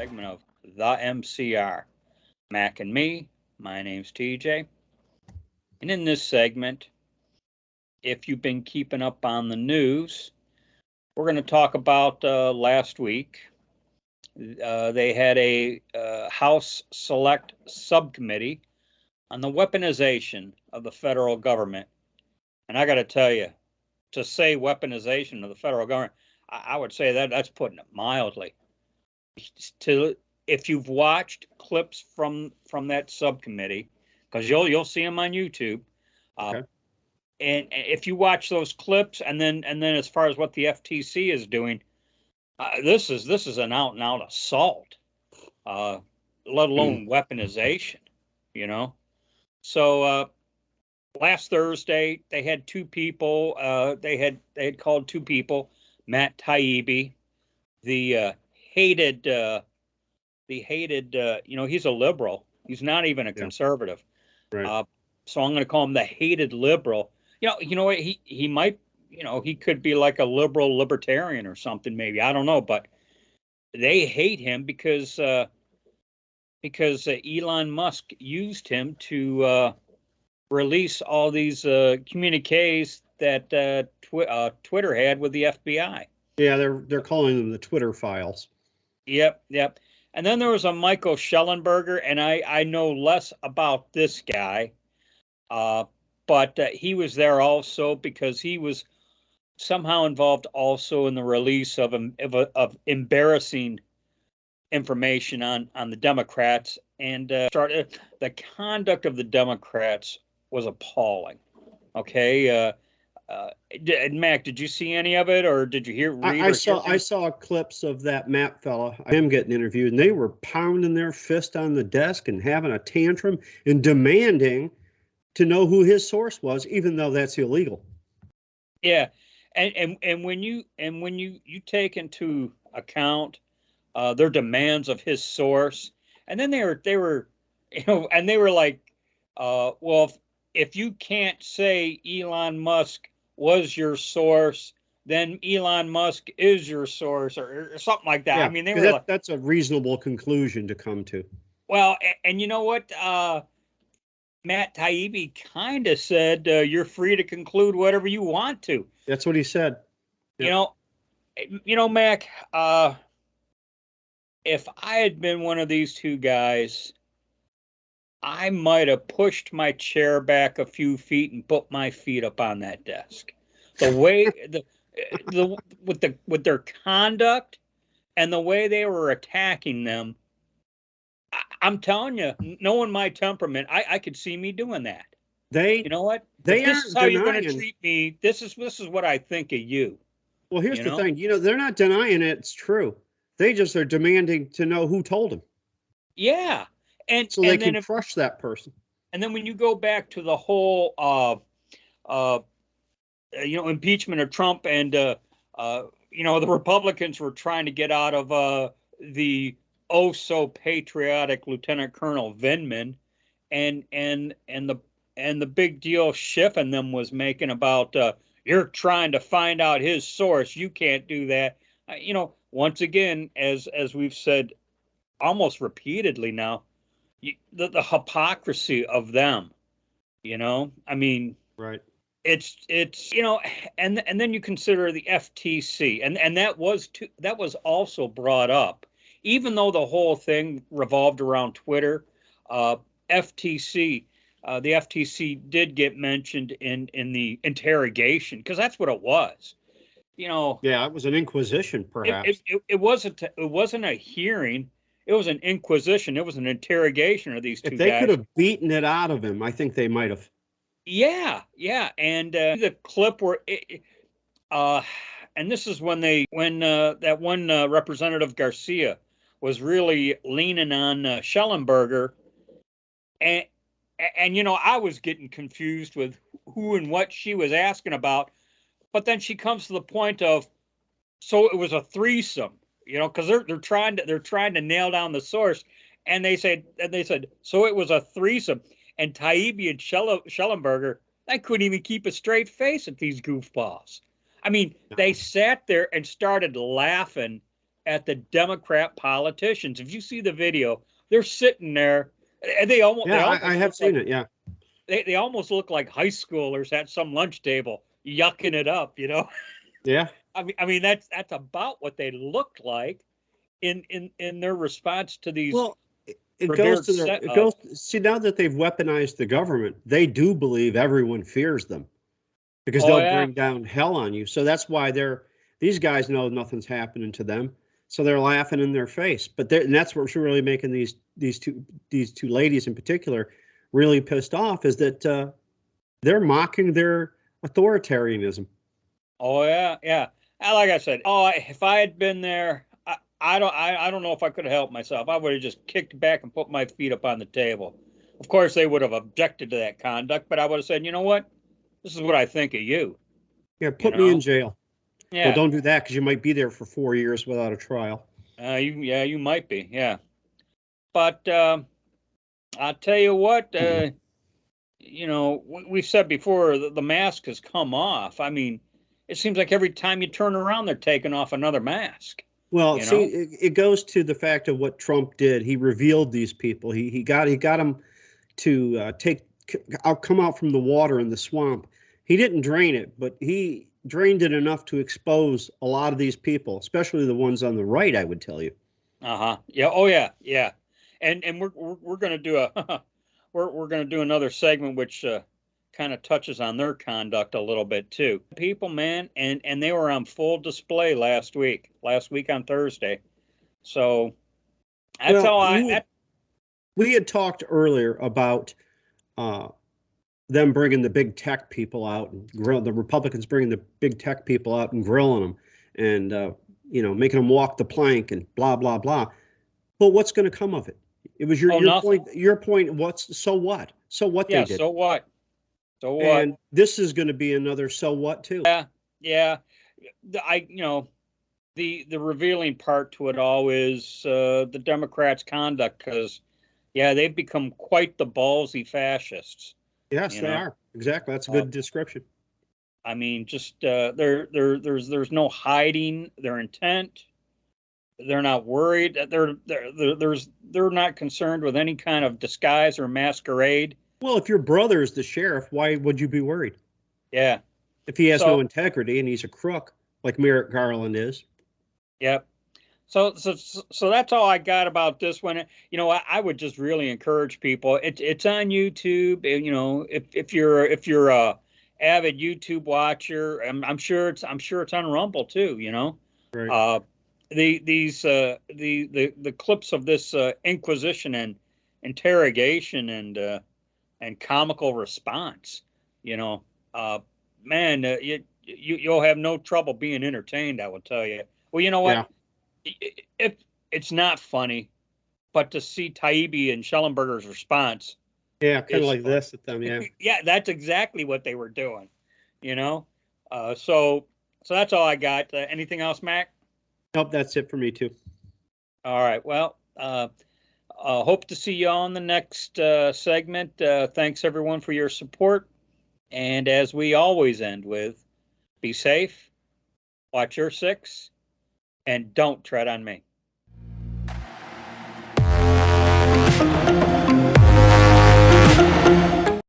segment of The MCR. Mac and me, my name's TJ. And in this segment, if you've been keeping up on the news, we're going to talk about last week. They had a House Select Subcommittee on the weaponization of the federal government. And I got to tell you, to say weaponization of the federal government, I would say that's putting it mildly. If you've watched clips from that subcommittee, because you'll see them on YouTube, Okay. and if you watch those clips, and then as far as what the FTC is doing, this is an out and out assault, let alone weaponization. So last Thursday they had two people. They had called two people, Matt Taibbi, the hated, he's a liberal. He's not even a conservative. Right. So I'm going to call him the hated liberal. You know what? He might, he could be like a liberal libertarian or something, maybe. I don't know, but they hate him because Elon Musk used him to release all these communiques that Twitter had with the FBI. Yeah, they're calling them the Twitter files. Yep. And then there was a Michael Schellenberger, and I know less about this guy, but he was there also because he was somehow involved also in the release of embarrassing information on the Democrats, and the conduct of the Democrats was appalling. Okay. Mac, did you see any of it, or did you read? I saw clips of that Matt fella. Him getting interviewed, and they were pounding their fist on the desk and having a tantrum and demanding to know who his source was, even though that's illegal. Yeah, and when you take into account their demands of his source, and then they were and they were like, well, if you can't say Elon Musk was your source, then Elon Musk is your source, or something like that. Yeah, I mean, they were that's a reasonable conclusion to come to. Well, and you know what? Matt Taibbi kind of said, you're free to conclude whatever you want to. That's what he said. Yep. Mac, if I had been one of these two guys, I might have pushed my chair back a few feet and put my feet up on that desk. The way with their conduct and the way they were attacking them, I'm telling you, knowing my temperament, I could see me doing that. You know what? If this is how you're going to treat me, this is what I think of you. Well, here's the thing. They're not denying it's true. They just are demanding to know who told them. Yeah. And so they can crush that person. And then when you go back to the whole, impeachment of Trump, and the Republicans were trying to get out of the oh so patriotic Lieutenant Colonel Vindman, and the big deal Schiff and them was making about you're trying to find out his source. You can't do that. Once again, as we've said almost repeatedly now, the hypocrisy of them, I mean, right. It's and then you consider the FTC, and that was also brought up, even though the whole thing revolved around Twitter. FTC, the FTC did get mentioned in the interrogation, because that's what it was. Yeah, it was an inquisition, perhaps. It wasn't a hearing. It was an inquisition. It was an interrogation of these two guys. If they could have beaten it out of him, I think they might have. Yeah, and the clip where, and this is when that one Representative Garcia was really leaning on Schellenberger, and I was getting confused with who and what she was asking about, but then she comes to the point of, so it was a threesome. Because they're trying to nail down the source, and they said, so it was a threesome. And Taibbi and Schellenberger, they couldn't even keep a straight face at these goofballs. I mean, they sat there and started laughing at the Democrat politicians. If you see the video, they're sitting there. They almost, I have seen it. Yeah. They almost look like high schoolers at some lunch table, yucking it up, you know? Yeah. I mean that's about what they look like in their response to these. Well, it goes to their, it goes, see, now that they've weaponized the government, they do believe everyone fears them because they'll bring down hell on you. So that's why these guys know nothing's happening to them. So they're laughing in their face. But and that's what's really making these two ladies in particular really pissed off, is that they're mocking their authoritarianism. Oh yeah, yeah. Like I said, if I had been there, I don't know if I could have helped myself. I would have just kicked back and put my feet up on the table. Of course, they would have objected to that conduct, but I would have said, you know what? This is what I think of you. Yeah, put me in jail. Yeah. Well, don't do that because you might be there for 4 years without a trial. You might be. Yeah. But I'll tell you what, you know, we've said before, the mask has come off. I mean, it seems like every time you turn around, they're taking off another mask. Well, see, it goes to the fact of what Trump did. He revealed these people. He got them to come out from the water in the swamp. He didn't drain it, but he drained it enough to expose a lot of these people, especially the ones on the right, I would tell you. Yeah. Oh yeah. Yeah. And we're going to do we're going to do another segment which kind of touches on their conduct a little bit too. People, man, and they were on full display last week on Thursday. So that's we had talked earlier about them bringing the big tech people out and the Republicans bringing the big tech people out and grilling them and making them walk the plank and blah blah blah. But what's going to come of it? It was your point. Your point. So what? So what they did? So what? So what? And this is going to be another so what too. Yeah. The revealing part to it all is the Democrats' conduct, because they've become quite the ballsy fascists. Yes, they are. Exactly. That's a good description. I mean, just there's no hiding their intent. They're not worried. They're not concerned with any kind of disguise or masquerade. Well, if your brother is the sheriff, why would you be worried? Yeah. If he has no integrity and he's a crook like Merrick Garland is. Yep. So that's all I got about this one. You know, I would just really encourage people. It's on YouTube. You know, if you're a avid YouTube watcher, I'm sure it's on Rumble too. You know, right. The clips of this Inquisition and interrogation and comical response. You know, man, you'll have no trouble being entertained, I will tell you. Well, you know what? Yeah. It's not funny, but to see Taibbi and Schellenberger's response. Yeah, kind of like this at them, yeah. Yeah, that's exactly what they were doing, you know? So that's all I got. Anything else, Mac? Nope, that's it for me too. All right. Well, hope to see you on the next segment. Thanks, everyone, for your support. And as we always end with, be safe, watch your six, and don't tread on me.